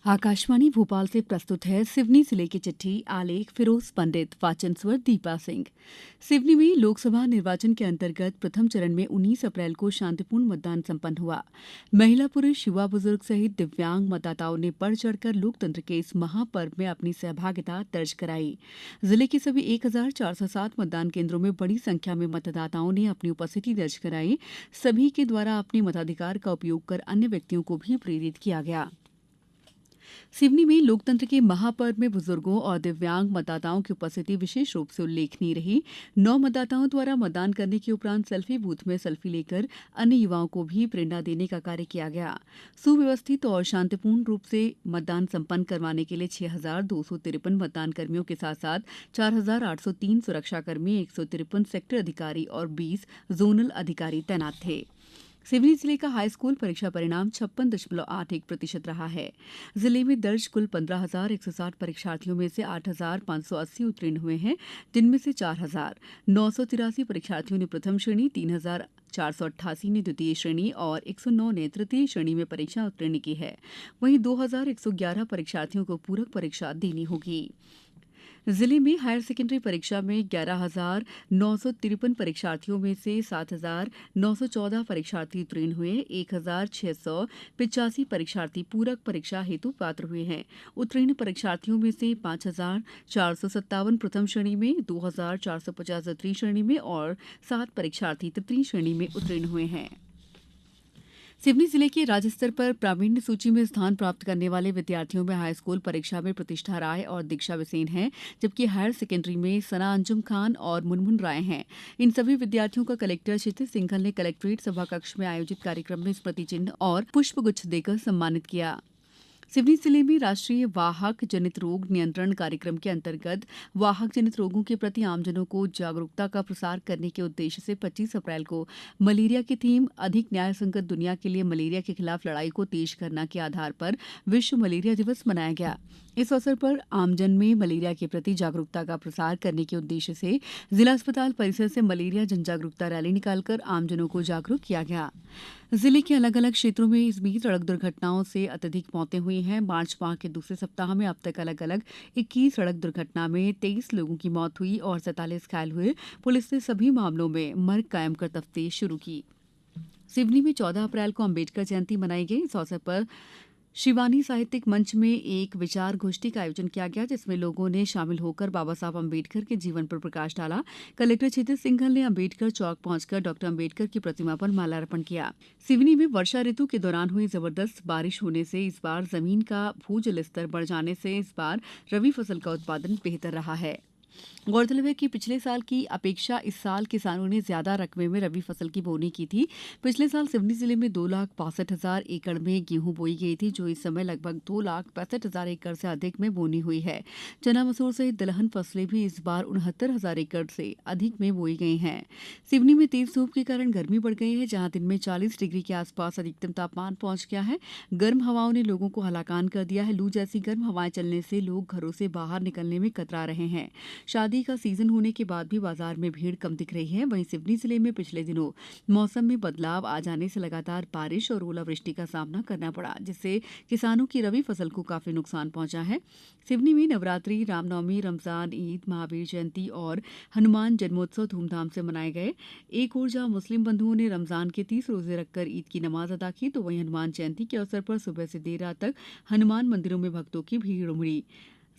आकाशवाणी भोपाल से प्रस्तुत है सिवनी जिले की चिट्ठी। आलेख फिरोज पंडित, वाचन स्वर दीपा सिंह। सिवनी में लोकसभा निर्वाचन के अंतर्गत प्रथम चरण में 19 अप्रैल को शांतिपूर्ण मतदान संपन्न हुआ। महिला, पुरुष, युवा, बुजुर्ग सहित दिव्यांग मतदाताओं ने बढ़ चढ़कर लोकतंत्र के इस महापर्व में अपनी सहभागिता दर्ज कराई। जिले के सभी 1407 मतदान केंद्रों में बड़ी संख्या में मतदाताओं ने अपनी उपस्थिति दर्ज कराई। सभी के द्वारा अपने मताधिकार का उपयोग कर अन्य व्यक्तियों को भी प्रेरित किया गया। सिवनी में लोकतंत्र के महापर्व में बुजुर्गों और दिव्यांग मतदाताओं की उपस्थिति विशेष रूप से उल्लेखनीय रही। 9 मतदाताओं द्वारा मतदान करने के उपरांत सेल्फी बूथ में सेल्फी लेकर अन्य युवाओं को भी प्रेरणा देने का कार्य किया गया। सुव्यवस्थित और शांतिपूर्ण रूप से मतदान संपन्न करवाने के लिए 6,253 मतदान कर्मियों के साथ साथ 4,803 सुरक्षाकर्मी, 153 सेक्टर अधिकारी और 20 जोनल अधिकारी तैनात थे। सिवनी जिले का हाईस्कूल परीक्षा परिणाम 56.81% रहा है। जिले में दर्ज कुल 15,160 परीक्षार्थियों में से 8,580 उत्तीर्ण हुए हैं, जिनमें से 4,983 परीक्षार्थियों ने प्रथम श्रेणी, 3,488 ने द्वितीय श्रेणी और 109 ने तृतीय श्रेणी में परीक्षा उत्तीर्ण की है। वहीं 2,111 परीक्षार्थियों को पूरक परीक्षा देनी होगी। जिले में हायर सेकेंडरी परीक्षा में 11,953 परीक्षार्थियों में से 7,914 परीक्षार्थी उत्तीर्ण हुए। 1,685 परीक्षार्थी पूरक परीक्षा हेतु पात्र हुए हैं। उत्तीर्ण परीक्षार्थियों में से 5,457 प्रथम श्रेणी में, 2,450 द्वितीय श्रेणी में और 7 परीक्षार्थी तृतीय श्रेणी में उत्तीर्ण हुए हैं। सिवनी जिले के राज्य स्तर पर प्रावीण्य सूची में स्थान प्राप्त करने वाले विद्यार्थियों में हाईस्कूल परीक्षा में प्रतिष्ठा राय और दीक्षा बिसेन हैं, जबकि हायर सेकेंडरी में सना अंजुम खान और मुनमुन राय हैं। इन सभी विद्यार्थियों का कलेक्टर क्षितिज सिंघल ने कलेक्ट्रेट सभाकक्ष में आयोजित कार्यक्रम में स्मृति चिन्ह और पुष्पगुच्छ देकर सम्मानित किया। सिवनी जिले में राष्ट्रीय वाहक जनित रोग नियंत्रण कार्यक्रम के अंतर्गत वाहक जनित रोगों के प्रति आमजनों को जागरूकता का प्रसार करने के उद्देश्य से 25 अप्रैल को मलेरिया की थीम अधिक न्याय संगत दुनिया के लिए मलेरिया के खिलाफ लड़ाई को तेज करना के आधार पर विश्व मलेरिया दिवस मनाया गया। इस अवसर पर आमजन में मलेरिया के प्रति जागरूकता का प्रसार करने के उद्देश्य से जिला अस्पताल परिसर से मलेरिया जनजागरूकता रैली निकालकर आमजनों को जागरूक किया गया। जिले के अलग अलग क्षेत्रों में इस बीच सड़क दुर्घटनाओं से अत्यधिक मौतें हुई हैं। मार्च माह के दूसरे सप्ताह में अब तक अलग अलग 21 सड़क दुर्घटना में 23 लोगों की मौत हुई और 47 घायल हुए। पुलिस ने सभी मामलों में मर्ग कायम कर तफ्तीश शुरू की। सिवनी में 14 अप्रैल को अम्बेडकर जयंती मनाई गई। इस अवसर पर शिवानी साहित्यिक मंच में एक विचार गोष्ठी का आयोजन किया गया, जिसमें लोगों ने शामिल होकर बाबा साहब अम्बेडकर के जीवन पर प्रकाश डाला। कलेक्टर क्षितिज सिंघल ने अम्बेडकर चौक पहुंचकर डॉक्टर अम्बेडकर की प्रतिमा पर माल्यार्पण किया। सिवनी में वर्षा ऋतु के दौरान हुई जबरदस्त बारिश होने से इस बार जमीन का भूजल स्तर बढ़ जाने से इस बार रबी फसल का उत्पादन बेहतर रहा है। गौरतलब है कि पिछले साल की अपेक्षा इस साल किसानों ने ज्यादा रकबे में रबी फसल की बोनी की थी। पिछले साल सिवनी जिले में 2,62,000 एकड़ में गेहूं बोई गई थी, जो इस समय लगभग 2,65,000 एकड़ से अधिक में बोनी हुई है। चना मसूर सहित दलहन फसलें भी इस बार 69,000 एकड़ से अधिक में बोई गई हैं। सिवनी में तेज धूप के कारण गर्मी बढ़ गई है, जहां दिन में 40 डिग्री के आसपास अधिकतम तापमान पहुंच गया है। गर्म हवाओं ने लोगों को हलाकान कर दिया है। लू जैसी गर्म हवाएं चलने से लोग घरों से बाहर निकलने में कतरा रहे हैं। शादी का सीजन होने के बाद भी बाजार में भीड़ कम दिख रही है। वहीं सिवनी जिले में पिछले दिनों मौसम में बदलाव आ जाने से लगातार बारिश और ओलावृष्टि का सामना करना पड़ा, जिससे किसानों की रबी फसल को काफी नुकसान पहुंचा है। सिवनी में नवरात्रि, रामनवमी, रमजान, ईद, महावीर जयंती और हनुमान जन्मोत्सव धूमधाम से मनाए गए। एक ओर जहां मुस्लिम बंधुओं ने रमजान के 30 रोजे रखकर ईद की नमाज अदा की, तो वहीं हनुमान जयंती के अवसर पर सुबह से देर रात तक हनुमान मंदिरों में भक्तों की भीड़ उमड़ी।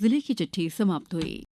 जिले की चिट्ठी समाप्त हुई।